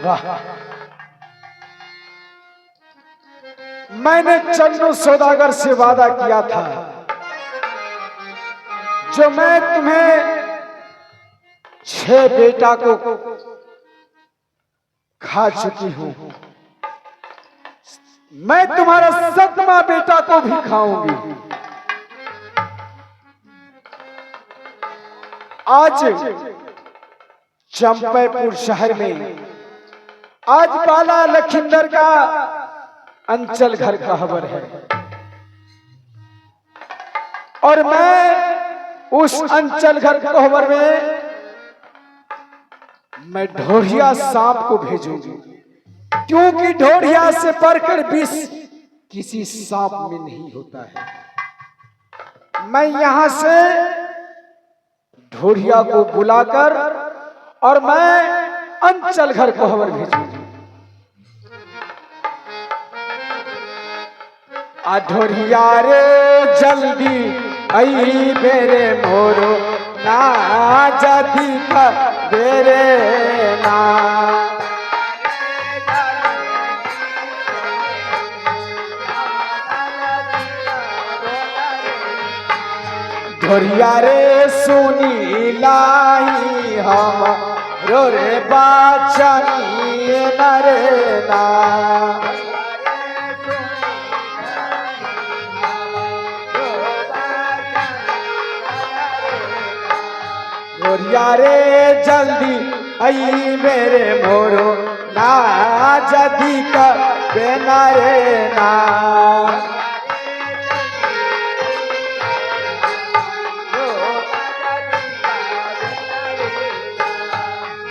वाह, मैंने चन्नू सौदागर से वादा किया था, जो मैं तुम्हें 6 बेटा को खा चुकी हूं, मैं तुम्हारा 7वां बेटा को भी खाऊंगी। आज चंपापुर शहर में आज बाला लखींदर का अंचल घर का खबर है, और मैं उस अंचल घर खबर में मैं ढोढ़िया सांप को भेजूंगी, क्योंकि ढोढ़िया से बढ़कर विष किसी सांप में नहीं होता है। मैं यहां से ढोढ़िया को बुलाकर और मैं अंचल घर को खबर भेजूंगी। ढोढ़िया रे जल्दी आई बेरे मोरो ना जदी का बेरे ना, ढोढ़िया रे सुनी लाई हम रो रे बाचनी नरे ना, ढोढ़िया रे जल्दी आई मेरे मोरो ना जदी का बेना रे ना,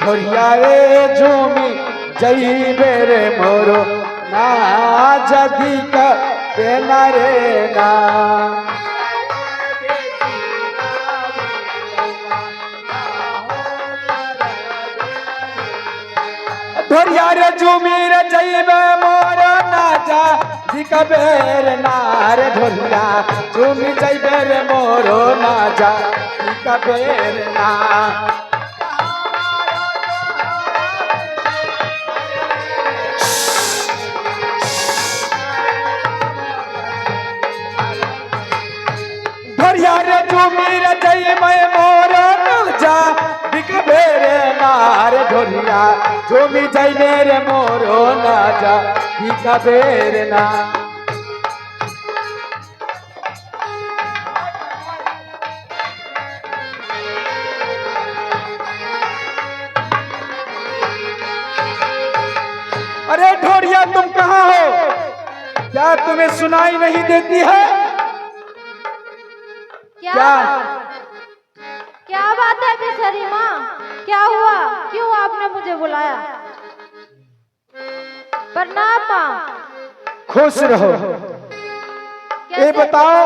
ढोढ़िया रे झूमी जई मेरे मोरो ना जदी का बेना रे ना, ढोढ़िया रे झूमी रे जईबे मोर नाजा दिका बेर नार, ढोढ़िया झूमी जईबे रे मोरो नाजा दिका बेर ना, ढोढ़िया रे झूमी रे जईबे मोर नाजा दिका बेर नार, ढोढ़िया झूमी जईबे रे मोरो नाजा दिका बेर ना, अरे ढोढ़िया तुम कहाँ हो? क्या तुम्हें सुनाई नहीं देती है? क्या क्या बात है बिसरी माँ? क्या हुआ? क्यों आपने मुझे बुलाया? प्रणाम माँ। खुश रहो। ये बताओ,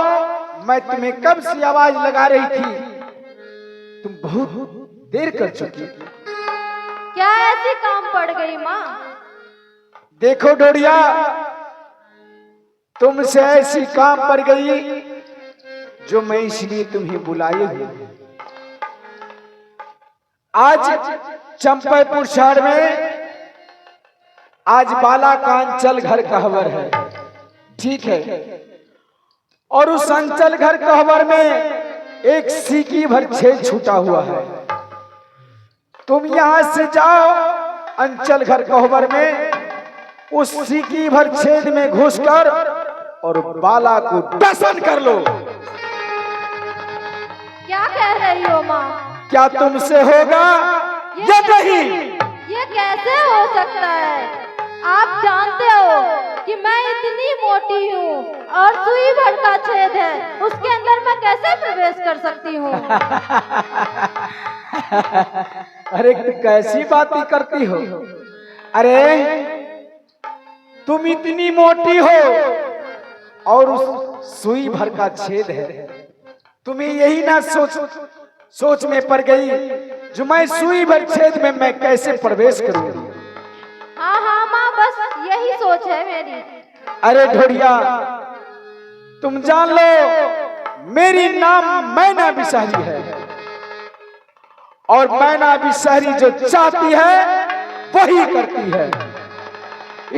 मैं तुम्हें कब से आवाज लगा रही थी, तुम बहुत देर कर चुकी। क्या ऐसी काम पड़ गई माँ? देखो ढोढ़िया, तुमसे ऐसी काम पड़ गई जो मैं इसलिए तुम्हें बुलाई हूं। आज चंपापुर शहर में आज बाला का अंचल घर का खबर है, ठीक है, और उस अंचल घर का खबर में एक सीकी भर छेद छूटा हुआ है। तुम यहां से जाओ, अंचल घर का खबर में उस सीकी भर छेद में घुसकर और बाला को दर्शन कर लो। क्या कह रही हो माँ? क्या तुमसे होगा या नहीं? ये कैसे हो सकता है? आप जानते हो कि मैं इतनी मोटी हूँ और सुई भर का छेद है, उसके अंदर मैं कैसे प्रवेश कर सकती हूँ? अरे कैसी बातें करती हो? अरे तुम इतनी मोटी हो और उस सुई भर का छेद है, तुम्हें यही ना सोच में पड़ गई जो मैं सुई भर छेद में मैं कैसे प्रवेश करूंगी? हाँ हाँ माँ, बस यही सोच है मेरी। अरे ढोढ़िया, तुम जान लो मेरी नाम मैना बिसारी है, और मैना बिसारी जो चाहती है वही करती है।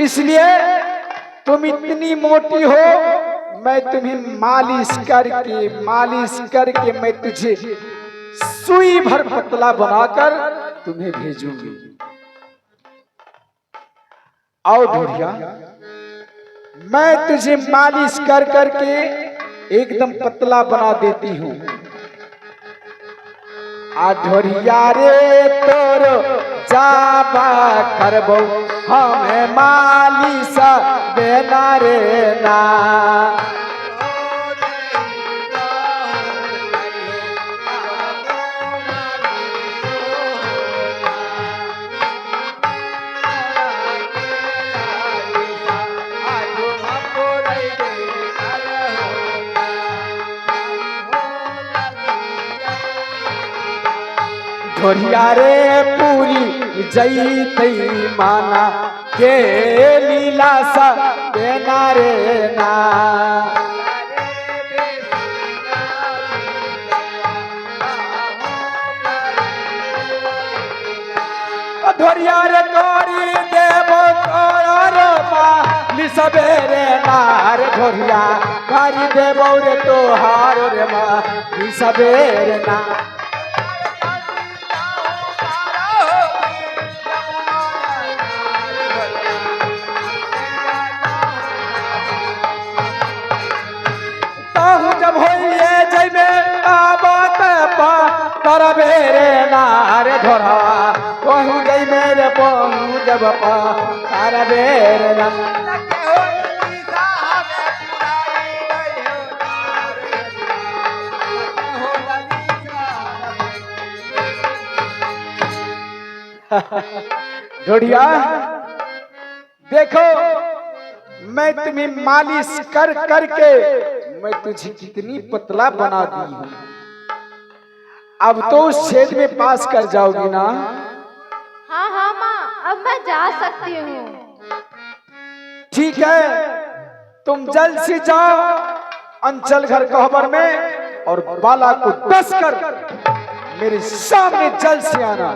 इसलिए तुम इतनी मोटी हो, मैं तुम्हें मालिश करके मैं तुझे सुई भर पतला बनाकर तुम्हें भेजूंगी। आओ ढोरिया, मैं तुझे मालिश कर करके एकदम पतला बना देती हूँ। आ ढोरिया रे तोरो जाबा करबो हमें मालिश देना रे ना। ढोरिया रे पूरी जईतई माना के लीला सा देना रे ना। ढोरिया रे तोरी देवो तोरो माली सबेरे नार। ढोरिया कारी देवो रे तोहार रे माली सबेरे ना। जब होइए जइबे आबत पा करबे रे नार। ढोरवा कहूँ जइ मेरे पहू जब पा करबे रे ना। ढोरिया देखो, मैं तुम्हें मालिश कर करके मैं तुझे कितनी पतला बना दी हूँ। अब तो उस छेद में पास कर जाओगी ना? हाँ हाँ माँ, अब मैं जा सकती हूँ। ठीक है, तुम जल्द से जाओ अंचल घर कहबर में और बाला को डस कर मेरे सामने जल्द से आना।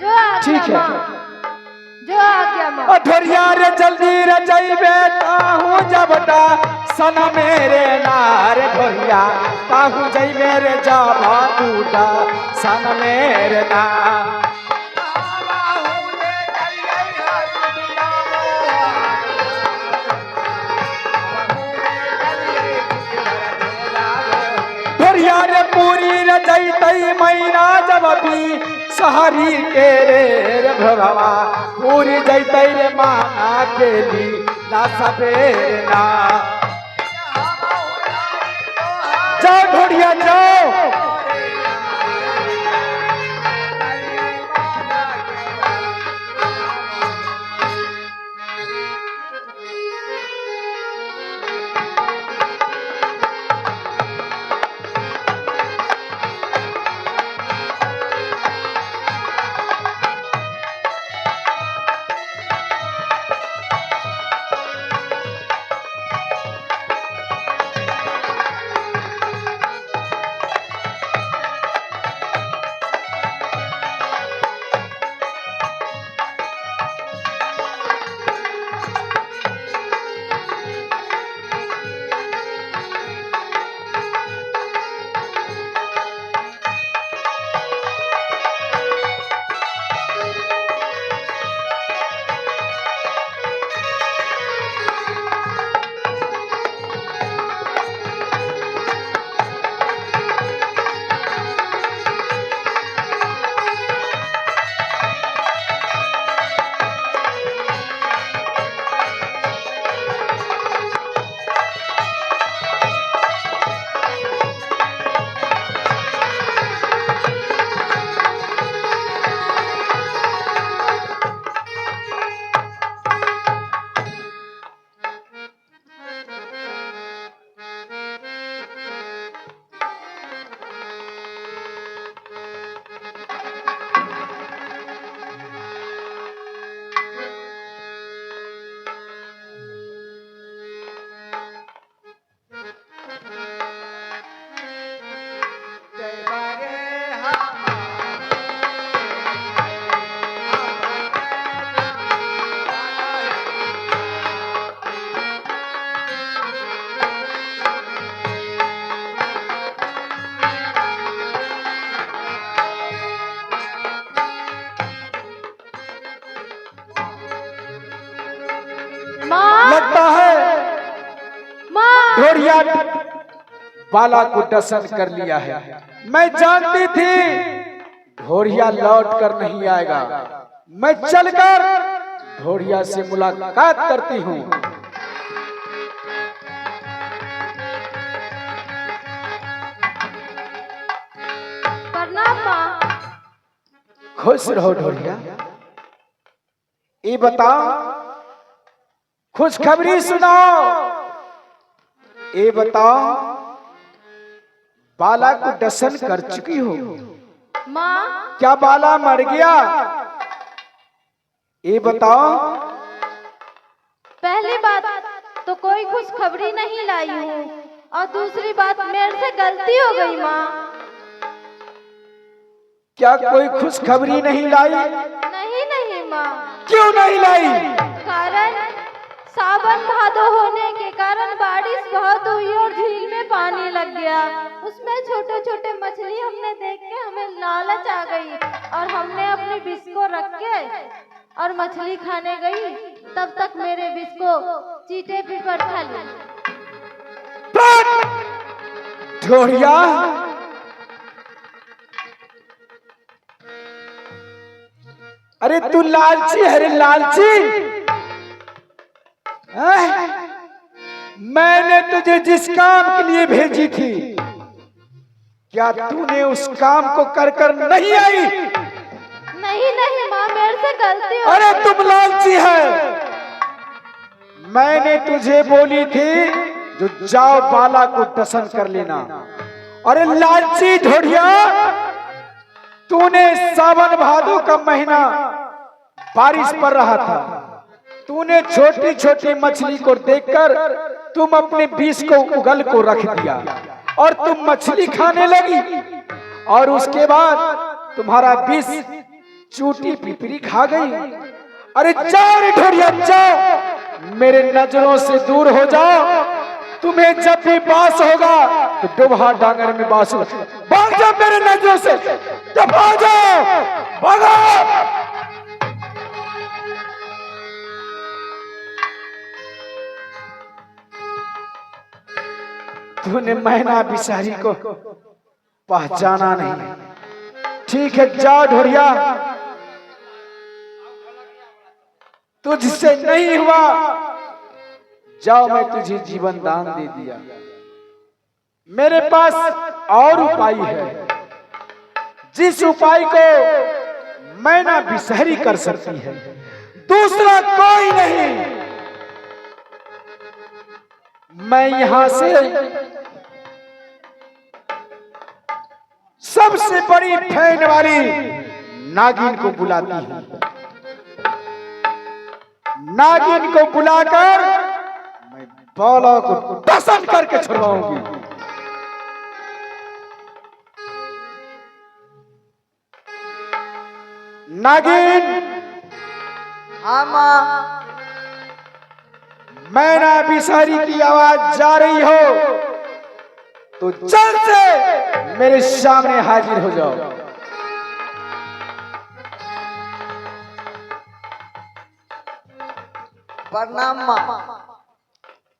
जो आ ठीक गया है। माँ, जो आ गया माँ। ढोरिया रे जल्दी रे जइबे ताहू जबटा सन मेरे नार। ढोरिया ताहू जइबे रे जाबा बूटा सन मेरे ना। ढोरिया रे पूरी रे जइतई महीना जब भी सहरी के रे भगवा पूरी जइतई रे माना के ली ना सबेरे ना। जाओ ढोरिया जाओ। ढोरिया बाला को दर्शन कर लिया है। मैं जानती थी ढोरिया लौट कर नहीं आएगा। मैं चलकर ढोरिया से मुलाकात करती हूँ। प्रणाम माँ। खुश रहो ढोरिया। ये बताओ, खुशखबरी सुनाओ। ये बताओ, बाला को दर्शन कर चुकी हो? माँ, क्या बाला मर गया? ये बताओ। पहली बात तो कोई खुशखबरी नहीं लाई हूँ, और दूसरी बात मेरे से गलती हो गई माँ। क्या कोई खुशखबरी नहीं लाई? नहीं माँ। क्यों नहीं लाई? कारण सावन भादो होने के कारण बारिश बहुत हुई और झील में पानी लग गया। उसमें छोटे छोटे मछली हमने देख के हमें लालच आ गई, और हमने अपनी विष को रख के और मछली खाने गई। तब तक मेरे विष को चींटे पीपर खा ली। ढोरिया, अरे तू लालची है रे, लालची। मैंने तुझे जिस काम के लिए भेजी थी, क्या तूने उस काम को कर कर नहीं आई? नहीं माँ, मेरे से गलती हो। अरे तुम लालची है। मैंने तुझे बोली थी जो जाओ बाला को दर्शन कर लेना। अरे लालची ढोरिया, तूने सावन भादो का महीना बारिश पड़ रहा था, तूने छोटी छोटी मछली को देखकर तुम अपने विष को उगल को रख दिया और तुम मछली खाने लगी, और उसके बाद तुम्हारा विष चूटी पिपरी खा गई। अरे जाओ रे ढोरिया, जाओ, मेरे नजरों से दूर हो जाओ। तुम्हें जब भी बास होगा तो डुबहा डांगर में बास होगा। भाग जाओ मेरे नजरों से, दबा जाओ, भागो। तूने मैना बिसारी को पहचाना नहीं। ठीक है, जाओ ढोरिया, तुझसे नहीं हुआ, जाओ, मैं तुझे जीवन दान दे दिया। मेरे पास और उपाय है, जिस उपाय को मैना बिसहरी कर सकती है, दूसरा कोई नहीं। मैं यहां से सबसे बड़ी फैन वाली नागिन को बुलाती हूं। नागिन को बुलाकर मैं बाला को दर्शन करके छुड़वाऊंगी। नागिन, हाँ माँ। मैना बिसारी की आवाज जा रही हो तो जल्द से मेरे सामने हाजिर हो जाओ। प्रणाम माँ।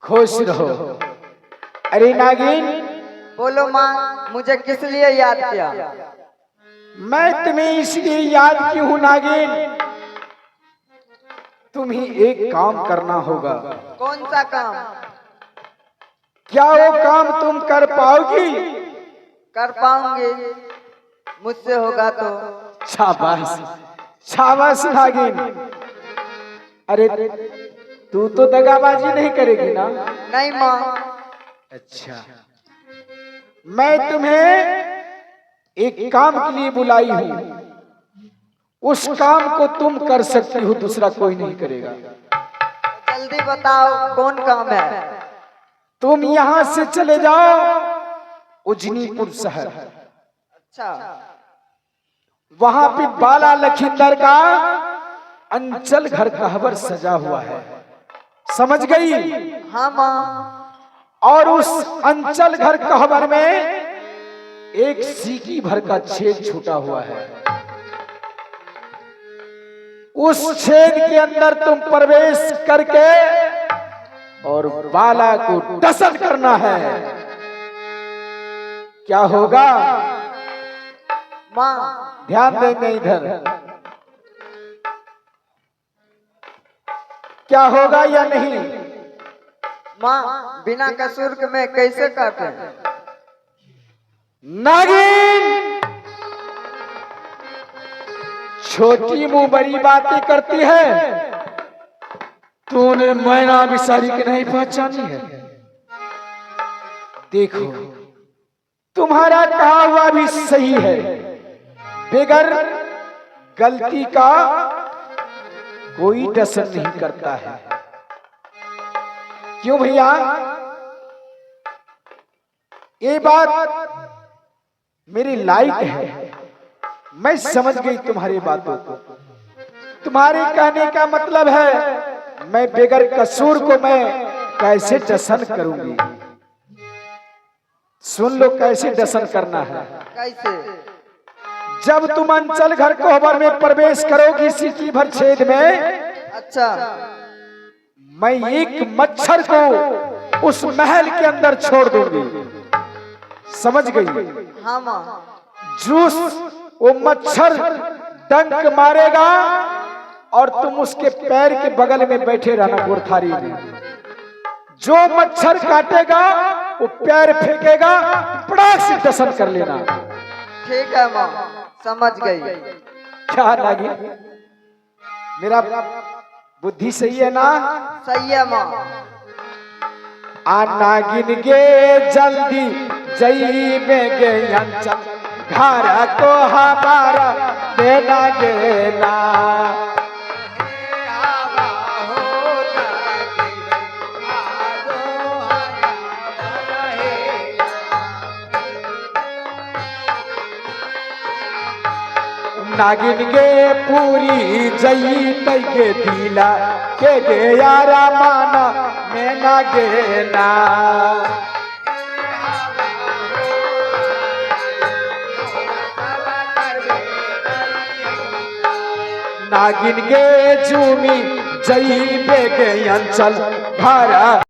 खुश रहो। अरे नागिन, बोलो माँ, मुझे किस लिए याद किया? मैं तुम्हें इसलिए याद की हूँ नागिन, तुम्हें एक काम करना होगा। कौन सा काम? क्या वो काम तुम कर पाओगी? कर पाऊंगी, मुझसे होगा तो। शाबाश, शाबाश नागिन। अरे तू तो दगाबाजी नहीं करेगी ना? नहीं माँ। अच्छा, मैं तुम्हें एक काम के लिए बुलाई हूँ, उस काम को तुम कर सकती हो, दूसरा कोई नहीं करेगा। जल्दी बताओ कौन काम है? तुम यहाँ से चले जाओ उजनीपुर शहर। अच्छा। वहां पे बाला लखींदर का अंचल घर कहवर सजा हुआ है, समझ गई? हाँ माँ। और उस अंचल घर कहवर में एक सीकी भर का छेद छूटा हुआ है। उस छेद के अंदर तुम प्रवेश करके और बाला को डसन करना है। क्या होगा? माँ ध्यान देंगे इधर। क्या होगा या नहीं? माँ बिना कसूर के मैं कैसे काटे? नागिन छोटी मुंह बड़ी बातें करती है। तूने मैना बिसारी के नहीं पहचानी है? देखो तुम्हारा कहा हुआ भी सही है। बगैर गलती का कोई डसन नहीं करता है। क्यों भैया? ये बात मेरी लाइक है। मैं समझ गई तुम्हारी बातों को। तुम्हारे कहने का मतलब है मैं बगैर कसूर को मैं कैसे डसन करूंगी। सुन लो कैसे डसन करना है। कैसे? जब तुम अंचल घर कोहबर में प्रवेश करोगी सिटी भर छेद में, अच्छा मैं एक मच्छर को उस महल के अंदर छोड़ दूंगी। समझ गई? हाँ माँ। जूस वो मच्छर डंक मारेगा और तुम उसके पैर के बगल में बैठे रहना गोरथारी में। जो मच्छर काटेगा वो पैर फेंकेगा, पड़ाक से डसन कर लेना। ठीक है माँ, समझ गई। क्या लगी? मेरा बुद्धि सही है ना? सही है माँ। आ नागिन गे जल्दी जईबे गे अंचल घर को हमारा देना गेना। नागिन गे पूरी जई के दिला के गे यारा माना मैं ना गेना। नागिन गे जूमी जई बे गे अंचल भारा